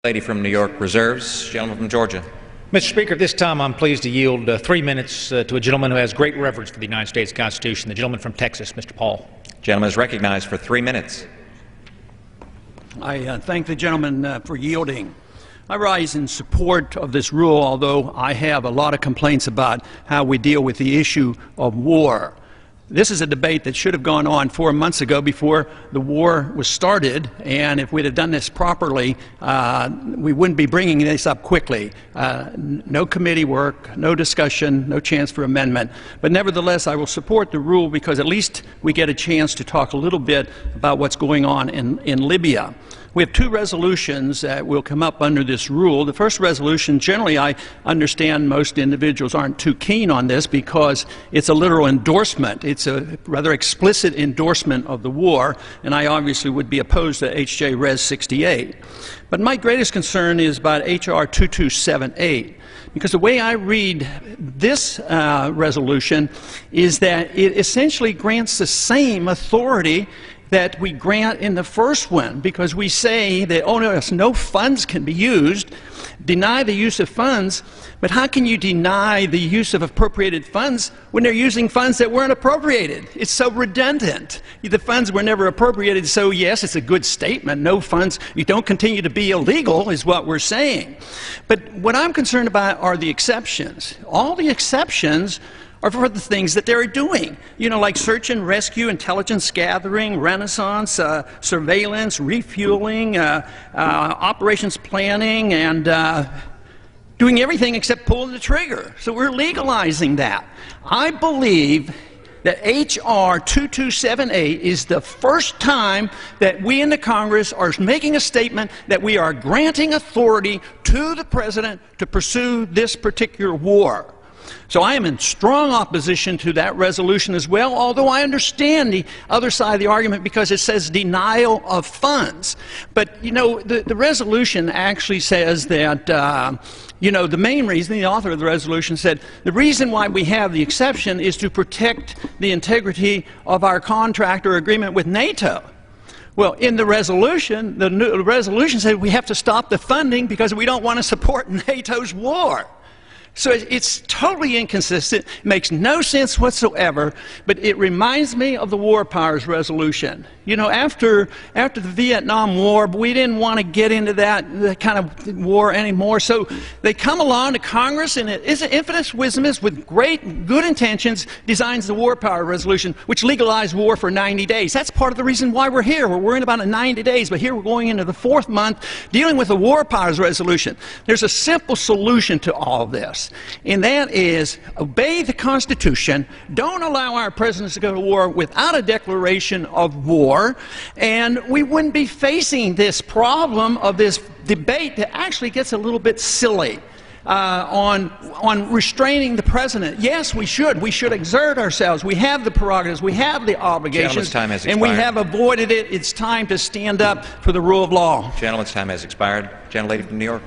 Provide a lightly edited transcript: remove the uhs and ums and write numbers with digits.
Lady from New York reserves. Gentleman from Georgia. Mr. Speaker, at this time I'm pleased to yield 3 minutes to a gentleman who has great reverence for the United States Constitution, the gentleman from Texas, Mr. Paul. Gentleman is recognized for 3 minutes. I thank the gentleman for yielding. I rise in support of this rule, although I have a lot of complaints about how we deal with the issue of war. This is a debate that should have gone on 4 months ago before the war was started, and if we'd have done this properly, we wouldn't be bringing this up quickly. No committee work, no discussion, no chance for amendment. But nevertheless, I will support the rule because at least we get a chance to talk a little bit about what's going on in Libya. We have 2 resolutions that will come up under this rule. The first resolution, generally I understand most individuals aren't too keen on this because it's a literal endorsement. It's a rather explicit endorsement of the war, and I obviously would be opposed to H.J. Res. 68. But my greatest concern is about H.R. 2278. Because the way I read this resolution is that it essentially grants the same authority that we grant in the first one, because we say that, oh no funds can be used, deny the use of funds, but how can you deny the use of appropriated funds when they're using funds that weren't appropriated? It's so redundant. The funds were never appropriated, so yes, it's a good statement. No funds, you don't continue to be illegal is what we're saying. But what I'm concerned about are the exceptions. All the exceptions are for the things that they're doing, you know, like search and rescue, intelligence gathering, renaissance, surveillance, refueling, operations planning, and doing everything except pulling the trigger. So we're legalizing that. I believe that H.R. 2278 is the first time that we in the Congress are making a statement that we are granting authority to the President to pursue this particular war. So I am in strong opposition to that resolution as well, although I understand the other side of the argument because it says denial of funds. But, you know, the resolution actually says that, you know, the main reason, the author of the resolution said, the reason why we have the exception is to protect the integrity of our contract or agreement with NATO. Well, in the resolution said we have to stop the funding because we don't want to support NATO's war. So it's totally inconsistent, makes no sense whatsoever, but it reminds me of the War Powers Resolution. You know, after the Vietnam War, we didn't want to get into that kind of war anymore, so they come along to Congress, and its infinite wisdom is, with great good intentions, designs the War Powers Resolution, which legalized war for 90 days. That's part of the reason why we're here. We're worrying about 90 days, but here we're going into the 4th month dealing with the War Powers Resolution. There's a simple solution to all of this, and that is obey the Constitution, don't allow our presidents to go to war without a declaration of war, and we wouldn't be facing this problem of this debate that actually gets a little bit silly on restraining the president. Yes, we should. We should exert ourselves. We have the prerogatives. We have the obligations. Time has and we have avoided it. It's time to stand up for the rule of law. Gentleman's time has expired. Gentlelady from New York.